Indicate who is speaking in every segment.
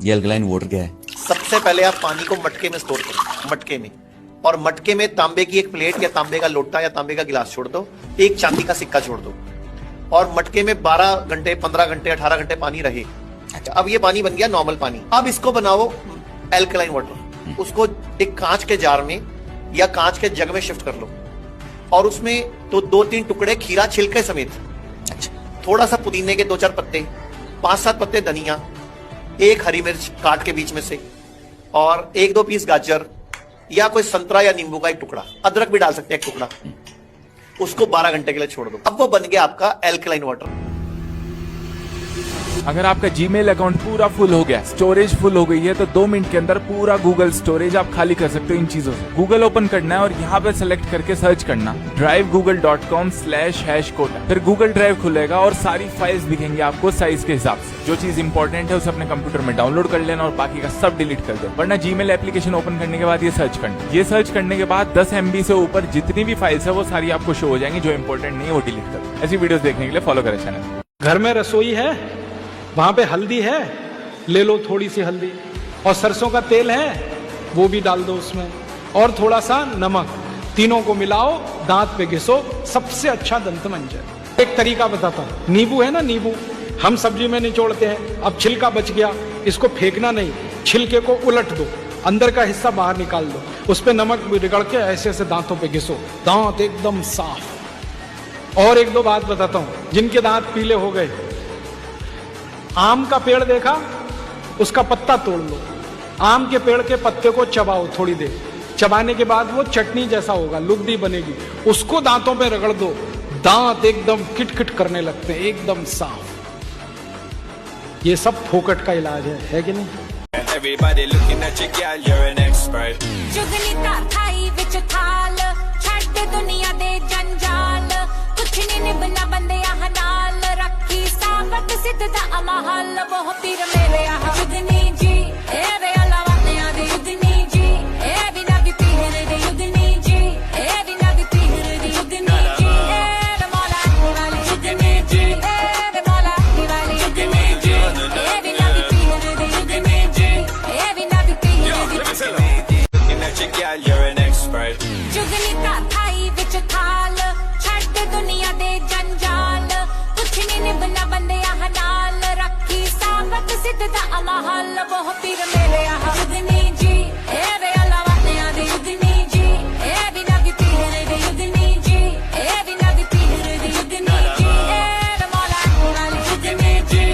Speaker 1: ये alkaline water क्या है?
Speaker 2: सबसे पहले आप पानी को मटके में स्टोर करो, मटके में, और मटके में तांबे की एक प्लेट या तांबे का लोटा या तांबे का गिलास छोड़ दो, एक चांदी का सिक्का छोड़ दो, और मटके में 12 घंटे 15 घंटे 18 घंटे पानी रहे। अच्छा, अब ये पानी बन गया नॉर्मल पानी। अब इसको बनाओ एल्कलाइन वाटर। उसको एक कांच के जार में या कांच के जग में शिफ्ट कर लो, और उसमें तो 2-3 टुकड़े खीरा छिलके समेत, थोड़ा सा पुदीने के 2-4 पत्ते, 5-7 पत्ते धनिया, एक हरी मिर्च काट के बीच में से, और 1-2 पीस गाजर या कोई संतरा या नींबू का एक टुकड़ा, अदरक भी डाल सकते हैं एक टुकड़ा, उसको 12 घंटे के लिए छोड़ दो। अब वो बन गया आपका एल्कलाइन वाटर।
Speaker 3: अगर आपका जीमेल अकाउंट पूरा फुल हो गया, स्टोरेज फुल हो गई है, तो 2 मिनट के अंदर पूरा गूगल स्टोरेज आप खाली कर सकते हो इन चीजों से। गूगल ओपन करना है और यहाँ पे सेलेक्ट करके सर्च करना drivegoogle.com/#quota। फिर गूगल ड्राइव खुलेगा और सारी फाइल्स दिखेंगी आपको साइज के हिसाब से। जो चीज इंपॉर्टेंट है उसे अपने कंप्यूटर में डाउनलोड कर लेना और बाकी का सब डिलीट कर दो। वरना जीमेल एप्लीकेशन ओपन करने के बाद ये सर्च करना, ये सर्च करने के बाद 10 MB से ऊपर जितनी भी फाइल्स है वो सारी आपको शो हो जाएंगी। जो इंपॉर्टेंट नहीं है वो डिलीट कर दो। ऐसी वीडियोस देखने के लिए फॉलो करें चैनल।
Speaker 4: घर में रसोई है, वहां पे हल्दी है, ले लो थोड़ी सी हल्दी, और सरसों का तेल है वो भी डाल दो उसमें, और थोड़ा सा नमक, तीनों को मिलाओ, दांत पे घिसो, सबसे अच्छा दंत मंजन। एक तरीका बताता हूं, नींबू है ना, नींबू हम सब्जी में निचोड़ते हैं, अब छिलका बच गया, इसको फेंकना नहीं, छिलके को उलट दो, अंदर का हिस्सा बाहर निकाल दो, उस पे नमक रगड़ के ऐसे ऐसे दांतों पे घिसो, दांत एकदम साफ। और 1-2 बात बताता हूं, जिनके दांत पीले हो गए, आम का पेड़ देखा, उसका पत्ता तोड़ लो, आम के पेड़ के पत्ते को चबाओ थोड़ी देर, चबाने के बाद वो चटनी जैसा होगा, लुगदी बनेगी, उसको दांतों पे रगड़ दो, दांत एकदम किटकिट करने लगते हैं, एकदम साफ। ये सब फोकट का इलाज है कि नहीं?
Speaker 5: Everybody looking at you, girl, you're an expert.
Speaker 6: Jugni थाई विच थाल छड्ड दुनिया दे जंजाल, कुछ नहीं निभना बंदे आह नाल, रखी साबत सिद्ध दा अमहल, वो पीर मेरे आह जुगनी जी ए वे अलावाने आदे जुगनी जी ए बिना भी पीर दे जुगनी जी ए बिना भी पीर दे जुगनी जी ए रे मौला वाली जुगनी जी ए रे मौला वाली जुगनी जी ए बिना भी पीर दे जुगनी जी ए बिना भी पीर दे
Speaker 5: Looking at you, girl, you're an expert.
Speaker 6: Jugni थाई विच थाल छड्ड दुनिया दे जंजाल, कुछ नहीं निभना बंदे आह नाल, रखी साबत सिद्ध दा अमहल, वो पीर मेरे आह जुगनी जी ए वे अलावाने आदे जुगनी जी ए बिना भी पीर दे जुगनी जी ए बिना भी पीर दे जुगनी जी ए रे मौला वाली जुगनी जी ए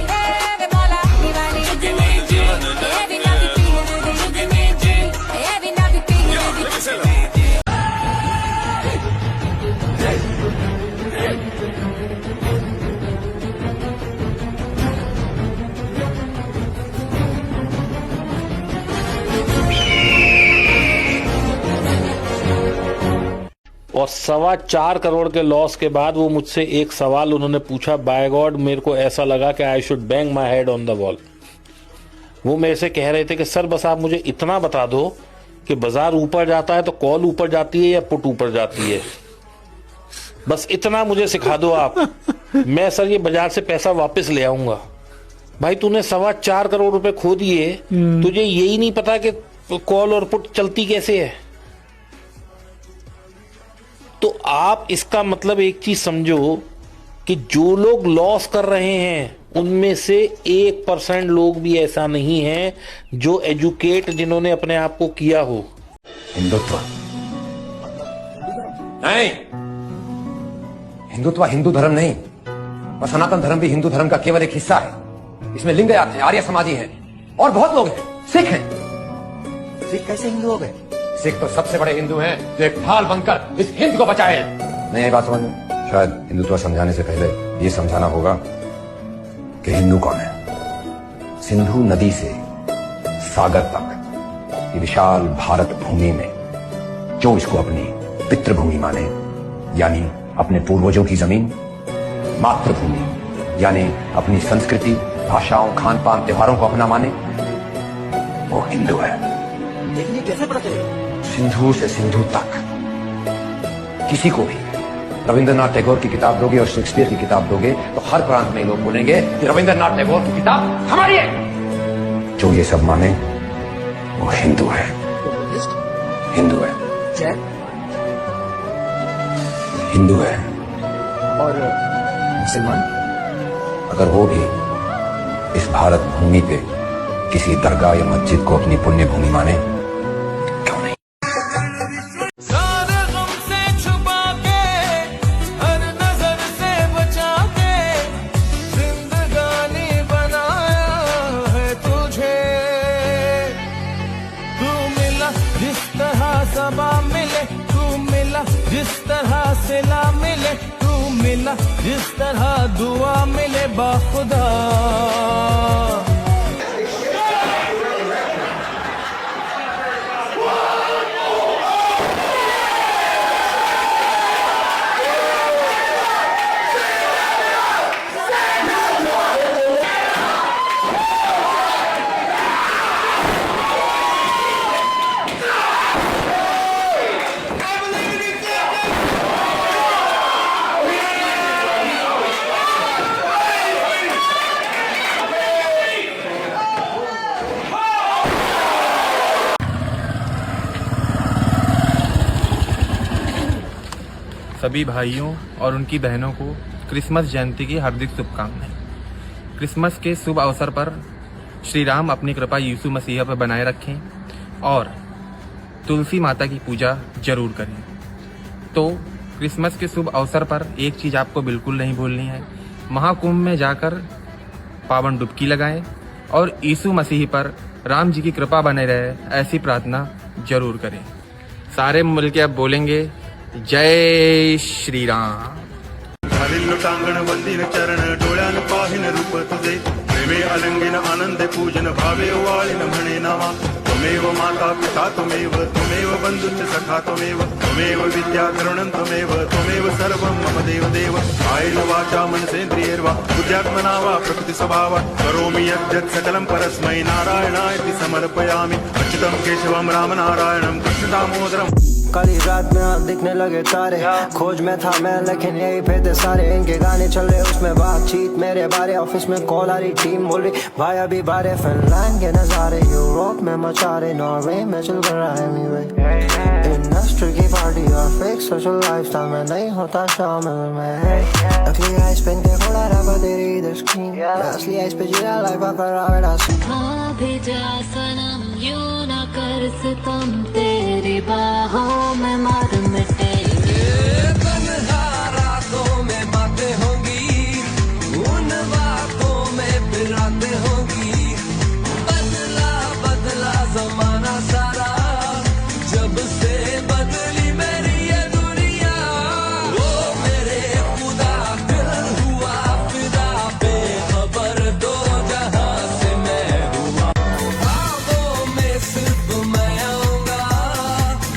Speaker 6: रे मौला वाली जुगनी जी ए बिना भी पीर दे जुगनी जी ए बिना भी पीर दे जुगनी जी।
Speaker 7: और 4.25 करोड़ के लॉस के बाद वो मुझसे एक सवाल उन्होंने पूछा, बाय गॉड मेरे को ऐसा लगा कि I should bang my head on the wall. वो मेरे से कह रहे थे कि सर बस आप मुझे इतना बता दो कि बाजार ऊपर जाता है तो कॉल ऊपर जाती है या पुट ऊपर जाती है, बस इतना मुझे सिखा दो आप, मैं सर ये बाजार से पैसा वापस ले आऊंगा। भाई तूने 4.25 करोड़ रुपए खो दिए, तुझे यही नहीं पता कि कॉल और पुट चलती कैसे है? तो आप इसका मतलब एक चीज समझो कि जो लोग लॉस कर रहे हैं उनमें से 1% लोग भी ऐसा नहीं है जो एजुकेट, जिन्होंने अपने आप को किया हो।
Speaker 8: हिंदुत्व नहीं, हिंदुत्व हिंदू धर्म नहीं, और सनातन धर्म भी हिंदू धर्म का केवल एक हिस्सा है। इसमें लिंगायत है, आर्य समाजी हैं, और बहुत लोग हैं, सिख हैं। सिख कैसे हिंदू हो गए? सिख तो सबसे बड़े हिंदू हैं जो एक ढाल बनकर इस हिंद को बचाए हैं। नहीं, ये बात समझ में, शायद हिंदुत्व समझाने से पहले ये समझाना होगा कि हिंदू कौन है। सिंधु नदी से सागर तक ये विशाल भारत भूमि में जो इसको अपनी पितृभूमि माने, यानी अपने पूर्वजों की जमीन, मातृभूमि यानी अपनी संस्कृति, भाषाओं, खान पान, त्योहारों को अपना माने, वो हिंदू है।
Speaker 2: लेकिन कैसे पता चलेगा?
Speaker 8: सिंधु से सिंधु तक किसी को भी रविंद्रनाथ टैगोर की किताब दोगे और शेक्सपियर की किताब दोगे तो हर प्रांत में लोग बोलेंगे कि रविंद्रनाथ टैगोर की किताब हमारी है। जो ये सब माने वो हिंदू है, हिंदू है, हिंदू है।
Speaker 1: और मुसलमान?
Speaker 8: अगर वो भी इस भारत भूमि पे किसी दरगाह या मस्जिद को अपनी पुण्य भूमि माने, क्यों नहीं?
Speaker 5: सारे गम से छुपा के, हर नजर से बचा के, जिंदगानी बनाया है तुझे। तू मिला जिस तरह सबा मिले, तू मिला जिस तरह सिला मिले, तू मिला जिस तरह दुआ मिले बाखुदा।
Speaker 9: सभी भाइयों और उनकी बहनों को क्रिसमस जयंती की हार्दिक शुभकामनाएं। क्रिसमस के शुभ अवसर पर श्री राम अपनी कृपा यीशु मसीह पर बनाए रखें और तुलसी माता की पूजा जरूर करें। तो क्रिसमस के शुभ अवसर पर एक चीज़ आपको बिल्कुल नहीं भूलनी है, महाकुंभ में जाकर पावन डुबकी लगाएं और यीशु मसीह पर राम जी की कृपा बने रहे ऐसी प्रार्थना जरूर करें। सारे मिलके अब बोलेंगे जय श्री राम।
Speaker 10: खालील लोटांगण वंदिन चरण डोळ्यान पाहिन रूप तुझे, प्रेमे अलंगिन आनंद पूजन भावे वाळिन म्हणे नावा। त्वमेव माता पिता त्वमेव, त्वमेव बंधुश्च सखा त्वमेव, त्वमेव विद्या करुणं त्वमेव, त्वमेव सर्वं मम देव देव। कायेन वाचा मनसेन्द्रियैर्वा बुद्ध्यात्मना वा प्रकृति स्वभावात् करोमि यद्यत् सकलं परस्मै नारायणाय समर्पयामि। अच्युतं केशवं राम नारायणं कृष्ण दामोदरम्।
Speaker 1: कल ही रात में आप दिखने लगे तारे, खोज में था मैं लेकिन यही पे थे सारे। इनके गाने चल रहे उसमें बातचीत मेरे बारे, ऑफिस में कॉल आ रही टीम बोल रही भाई अभी बारे। फिनलैंड के नजारे यूरोप में मचा रहे, नॉर्वे में चल रहा है मीवे। इंडस्ट्री की पार्टी और फेक सोशल लाइफस्टाइल में नहीं होता शामिल मैं। असली आइस पेन के खोला रहा तेरी इधर स्क्रीन, असली आइस पे जीरा लाइफ पर आवेड़ा
Speaker 6: भी जा सनम यूं ना कर सितम, तेरी बाहों में मार मिटे।
Speaker 5: रातों में बातें होंगी, उन बातों में फिर रातें होंगी। बदला बदला जमाना सारा, जब से बदली मेरी ये दुनिया। ओ मेरे खुदा दिल हुआ फिदा, बेखबर दो जहां से मैं हुआ। ख्वाबों में सिर्फ मैं आऊंगा,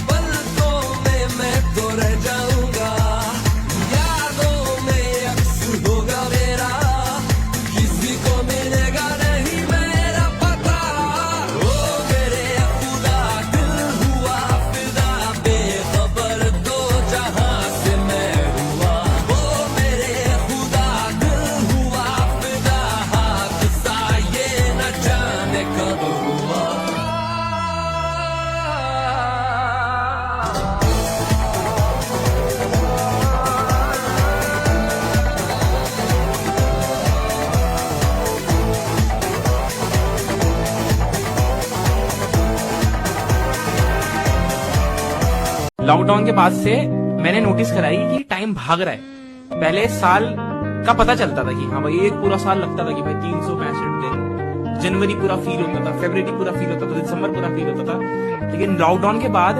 Speaker 5: पलकों में मैं तो रह जाऊंगा। यादों में अक्स होगा मेरा, किसी को मिलेगा नहीं मेरा पता। ओ मेरे खुदा दिल हुआ फिदा, बेखबर दो जहां से मैं हुआ। ओ मेरे खुदा दिल हुआ फिदा, हाथ सा ये न जाने कब हुआ।
Speaker 11: लॉकडाउन के बाद से मैंने नोटिस करा कि टाइम भाग रहा है। पहले साल का पता चलता था कि हाँ भाई एक पूरा साल लगता था कि भाई 365 दिन, जनवरी पूरा फील होता था, फरवरी पूरा फील होता था, दिसंबर पूरा फील होता था। लेकिन लॉकडाउन के बाद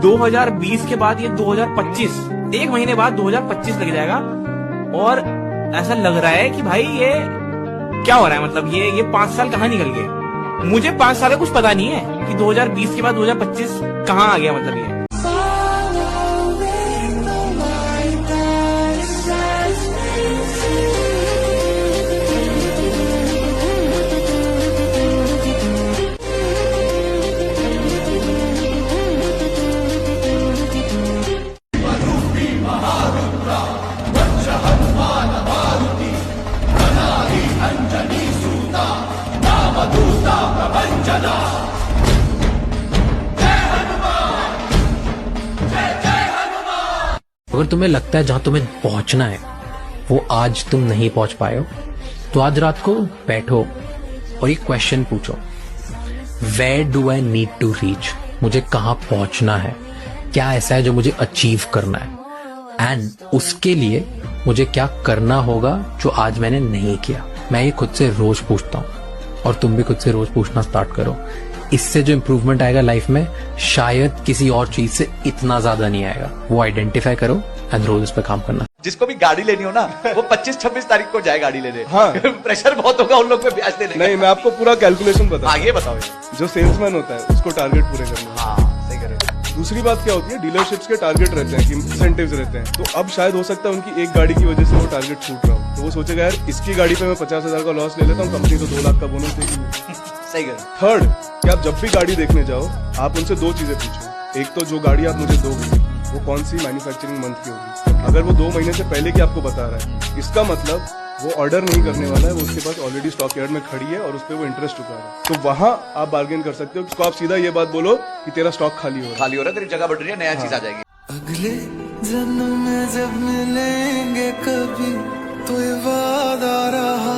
Speaker 11: 2020 के बाद ये 2025, एक महीने बाद 2025 लग जाएगा और ऐसा लग रहा है कि भाई ये क्या हो रहा है। मतलब ये 5 साल कहाँ निकल गए। मुझे 5 साल का कुछ पता नहीं है कि 2020 के बाद 2025 कहाँ आ गया। मतलब ये
Speaker 5: दूता
Speaker 12: अगर तुम्हें लगता है जहां तुम्हें पहुंचना है वो आज तुम नहीं पहुंच पाए हो, तो आज रात को बैठो और एक क्वेश्चन पूछो, where do I need to reach? मुझे कहां पहुंचना है, क्या ऐसा है जो मुझे अचीव करना है, एंड उसके लिए मुझे क्या करना होगा जो आज मैंने नहीं किया। मैं ये खुद से रोज पूछता हूं और तुम भी खुद से रोज पूछना स्टार्ट करो। इससे जो इंप्रूवमेंट आएगा लाइफ में, शायद किसी और चीज से इतना ज्यादा नहीं आएगा। वो आइडेंटिफाई करो एंड रोज इस पे काम करना।
Speaker 13: जिसको भी गाड़ी लेनी हो ना, वो 25-26 तारीख को जाए गाड़ी लेने।
Speaker 10: हाँ।
Speaker 13: प्रेशर बहुत होगा उन लोग पे ब्याज देने का।
Speaker 10: नहीं, मैं आपको पूरा कैलकुलेशन बता।
Speaker 13: आगे बताओ।
Speaker 10: जो सेल्समैन होता है उसको टारगेट पूरे करना।
Speaker 13: हाँ, सही कह रहे हो।
Speaker 10: दूसरी बात क्या होती है, डीलरशिप्स के टारगेट रहते हैं, इंसेंटिव्स रहते हैं। तो अब शायद हो सकता है उनकी एक गाड़ी की वजह से वो टारगेट छूट रहा हो, तो वो सोचेगा यार इसकी गाड़ी पे मैं 50,000 का लॉस ले लेता हूँ, कंपनी को 2 लाख का बोनस देगी।
Speaker 13: सही कह।
Speaker 10: थर्ड, कि आप जब भी गाड़ी देखने जाओ आप उनसे 2 चीजें पूछो। एक तो जो गाड़ी आप मुझे दोगे वो कौन सी मैन्युफैक्चरिंग मंथ की होगी। अगर वो 2 महीने से पहले की आपको बता रहा है, इसका मतलब वो ऑर्डर नहीं करने वाला है, वो उसके पास ऑलरेडी स्टॉक यार्ड में खड़ी है और उस पर वो इंटरेस्ट चुका है। तो वहां आप बार्गेन कर सकते हो। उसको आप सीधा ये बात बोलो कि तेरा स्टॉक खाली हो रहा
Speaker 13: है, तेरी जगह बढ़ रही है, नया चीज आ जाएगी।
Speaker 5: अगले जन्म में जब मिलेंगे कभी तो ये वादा रहा